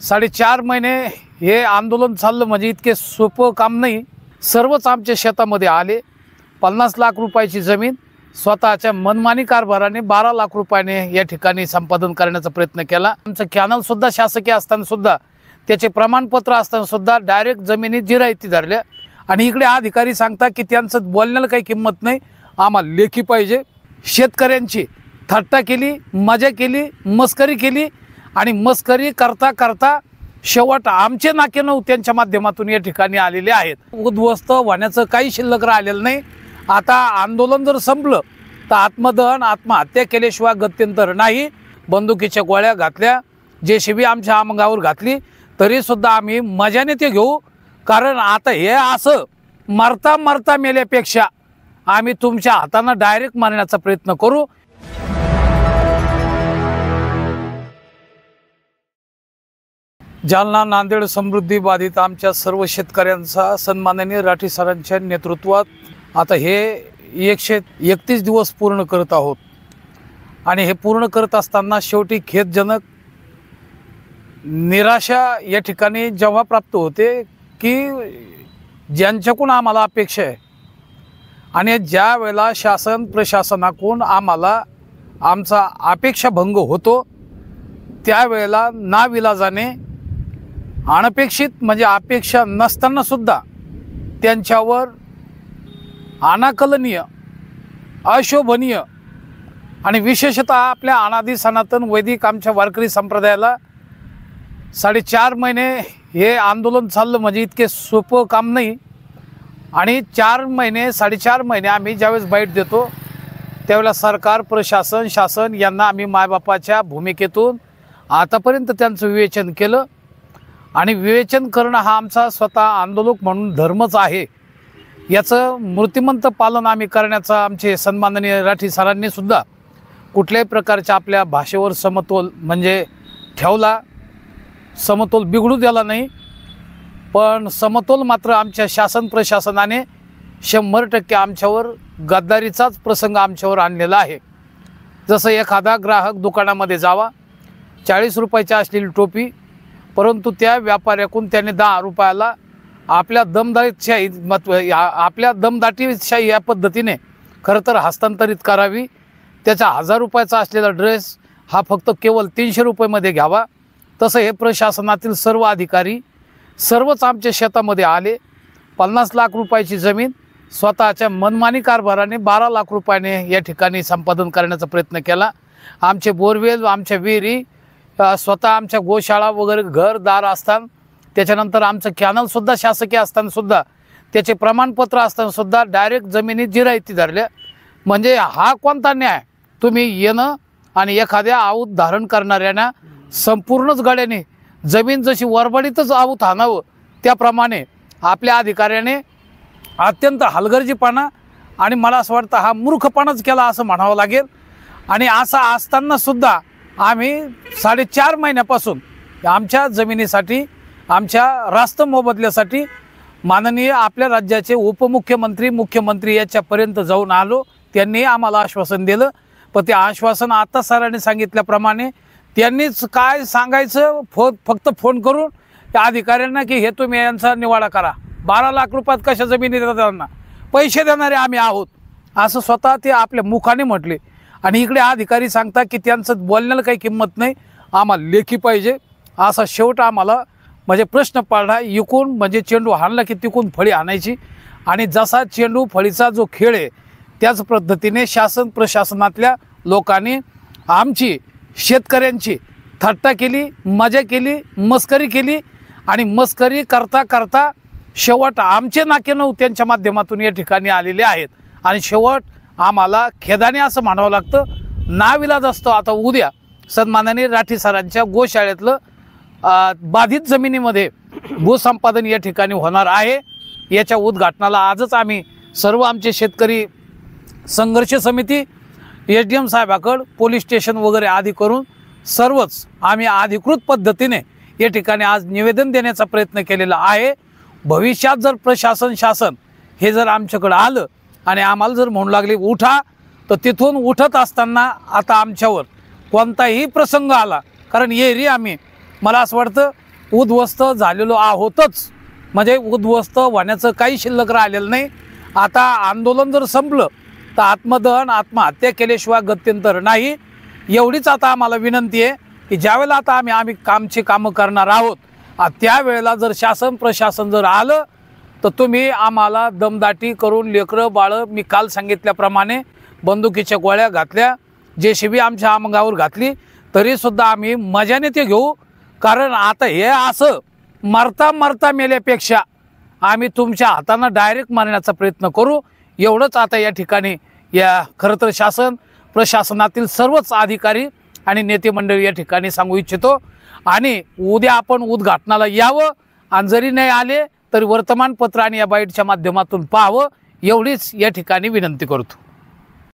4.5 महिने हे आंदोलन चाललं म्हणजे इतके सोपं काम नाही। सर्वच आमच्या शेतामध्ये आले। 50 लाख रुपयाची जमीन स्वतःच्या मनमानी कारभाराने 12 लाख रुपयाने या ठिकाणी संपादन करण्याचा प्रयत्न केला। आमचं कॅनल सुद्धा शासकीय असताना सुद्धा त्याचे प्रमाणपत्र असताना सुद्धा डायरेक्ट जमिनी जिरायती धरल्या आणि इकडे अधिकारी सांगता की त्यांचं बोलण्याला काही किंमत नाही, आम्हाला लेखी पाहिजे। शेतकऱ्यांची थट्टा केली, मजा केली, मस्करी केली आणि मस्करी करता करता शेवट आमचे नाकेनऊ त्यांच्या माध्यमातून या ठिकाणी आलेले आहेत। उद्ध्वस्त होण्याचं काही शिल्लक राहिलेलं नाही। आता आंदोलन जर संपलं तर आत्मदहन आत्महत्या केल्याशिवाय गत्यंतर नाही। बंदुकीच्या गोळ्या घातल्या, जेसीबी आमच्या अंगावर घातली तरी सुद्धा आम्ही मजाने ते घेऊ, कारण आता हे असं मरता मरता मेल्यापेक्षा आम्ही तुमच्या हाताने डायरेक्ट मारण्याचा प्रयत्न करू। जालना नांदेड समृद्धी बाधित आमच्या सर्व शेतकऱ्यांचा सन्माननीय राठी सरांच्या नेतृत्वात आता हे 131 दिवस पूर्ण करत आहोत आणि हे पूर्ण करत असताना शेवटी खेदजनक निराशा या ठिकाणी जेव्हा प्राप्त होते की ज्यांच्याकडून आम्हाला अपेक्षा आहे आणि ज्या वेळेला शासन प्रशासनाकडून आम्हाला आमचा अपेक्षा भंग होतो त्यावेळेला नाविलाजाने अनपेक्षित म्हणजे अपेक्षा नसताना सुद्धा त्यांच्यावर अनाकलनीय अशोभनीय आणि विशेषतः आपल्या अनादी सनातन वैदिक आमच्या वारकरी संप्रदायाला 4.5 महिने हे आंदोलन चाललं म्हणजे इतके सोपं काम नाही। आणि 4.5 महिने आम्ही ज्यावेळेस बाईट देतो त्यावेळेला सरकार प्रशासन शासन यांना आम्ही मायबापाच्या भूमिकेतून आतापर्यंत त्यांचं विवेचन केलं आणि विवेचन करणं हा आमचा स्वतः आंदोलक म्हणून धर्मच आहे। याचं मूर्तिमंत पालन आम्ही करण्याचा आमचे सन्माननीय राठी सरांनी सुद्धा कुठल्याही प्रकारच्या आपल्या भाषेवर समतोल म्हणजे ठेवला, समतोल बिघडू द्याला नाही। पण समतोल मात्र आमच्या शासन प्रशासनाने 100% आमच्यावर गद्दारीचाच प्रसंग आमच्यावर आणलेला आहे। जसं एखादा ग्राहक दुकानामध्ये जावा, 40 रुपयाची असलेली टोपी परंतु त्या व्यापाऱ्याकडून त्याने 10 रुपयाला आपल्या दमदाटीशाही या पद्धतीने खरं तर हस्तांतरित करावी। त्याचा 1000 रुपयाचा असलेला ड्रेस हा फक्त केवळ 300 रुपयामध्ये घ्यावा। तसं हे प्रशासनातील सर्व अधिकारी सर्वच आमच्या शेतामध्ये आले। 50 लाख रुपयाची जमीन स्वतःच्या मनमानी कारभाराने 12 लाख रुपयाने या ठिकाणी संपादन करण्याचा प्रयत्न केला। आमचे बोरवेल आमच्या विहिरी स्वतः आमच्या गोशाळा वगैरे घरदार असताना त्याच्यानंतर आमचं कॅनलसुद्धा शासकीय असताना सुद्धा त्याचे प्रमाणपत्र असताना सुद्धा डायरेक्ट जमिनी जिरायती धरल्या। म्हणजे हा कोणता न्याय? तुम्ही येणं आणि एखाद्या आऊत धारण करणाऱ्यांना संपूर्णच गड्याने जमीन जशी वरबडीतच आऊत हाणावं त्याप्रमाणे आपल्या अधिकाऱ्याने अत्यंत हलगर्जीपणा आणि मला असं वाटतं हा मूर्खपणाच केला असं म्हणावं लागेल। आणि असं असताना सुद्धा आम्ही 4.5 महिन्यापासून आमच्या जमिनीसाठी आमच्या रास्त मोबदल्यासाठी माननीय आपल्या राज्याचे उपमुख्यमंत्री मुख्यमंत्री याच्यापर्यंत जाऊन आलो। त्यांनी आम्हाला आश्वासन दिलं, पण ते आश्वासन आता सरांनी सांगितल्याप्रमाणे त्यांनीच काय सांगायचं फक्त फोन करून त्या अधिकाऱ्यांना की हे तुम्ही यांचा निवाडा करा, 12 लाख रुपयात कशा जमिनी देतात त्यांना पैसे देणारे आम्ही आहोत असं स्वतः ते आपल्या मुखाने म्हटले। आणि इकडे अधिकारी सांगता की त्यांचं बोलण्याला काही किंमत नाही, आम्हाला लेखी पाहिजे। असा शेवट आम्हाला म्हणजे प्रश्न पडला, इकून म्हणजे चेंडू हाणला की तिकून फळी आणायची आणि जसा चेंडू फळीचा जो खेळ आहे त्याच पद्धतीने शासन प्रशासनातल्या लोकांनी आमची शेतकऱ्यांची थट्टा केली, मजा केली, मस्करी केली आणि मस्करी करता करता शेवट आमचे नाकेनऊ त्यांच्या माध्यमातून या ठिकाणी आलेले आहेत। आणि शेवट आम्हाला खेदाने असं म्हणावं लागतं, नाविलाज असतो। आता उद्या सन्माननीय राठी सरांच्या गोशाळेतलं बाधित जमिनीमध्ये भूसंपादन या ठिकाणी होणार आहे। याच्या उद्घाटनाला आजच आम्ही सर्व आमचे शेतकरी संघर्ष समिती SDM साहेबाकडे पोलीस स्टेशन वगैरे आदी करून सर्वच आम्ही अधिकृत पद्धतीने या ठिकाणी आज निवेदन देण्याचा प्रयत्न केलेला आहे। भविष्यात जर प्रशासन शासन हे जर आमच्याकडे आलं आणि आम्हाला जर म्हणू लागले उठा, तर तिथून उठत असताना आता आमच्यावर कोणताही प्रसंग आला, कारण एरी आम्ही मला असं वाटतं उद्ध्वस्त झालेलो आहोतच, म्हणजे उद्ध्वस्त होण्याचं काही शिल्लक राहिलेलं नाही। आता आंदोलन जर संपलं तर आत्मदहन आत्महत्या केल्याशिवाय गत्यंतर नाही। एवढीच आता आम्हाला विनंती आहे की ज्यावेळेला आता आम्ही कामं करणार आहोत, त्यावेळेला जर शासन प्रशासन जर आलं तर तुम्ही आम्हाला दमदाटी करून लेकरं बाळं, मी काल सांगितल्याप्रमाणे बंदुकीच्या गोळ्या घातल्या, JCB आमच्या अंगावर घातली, तरीसुद्धा आम्ही मजाने ते घेऊ। कारण आता हे असं मरता मरता मेल्यापेक्षा आम्ही तुमच्या हातानं डायरेक्ट मारण्याचा प्रयत्न करू, एवढंच आता या ठिकाणी खरं तर शासन प्रशासनातील सर्वच अधिकारी आणि नेते मंडळी या ठिकाणी सांगू इच्छितो। आणि उद्या आपण उद्घाटनाला यावं, आणि जरी नाही आले तरी वर्तमानपत्र आणि या बाईटच्या माध्यमातून पाहावं, एवढीच या ठिकाणी विनंती करतो।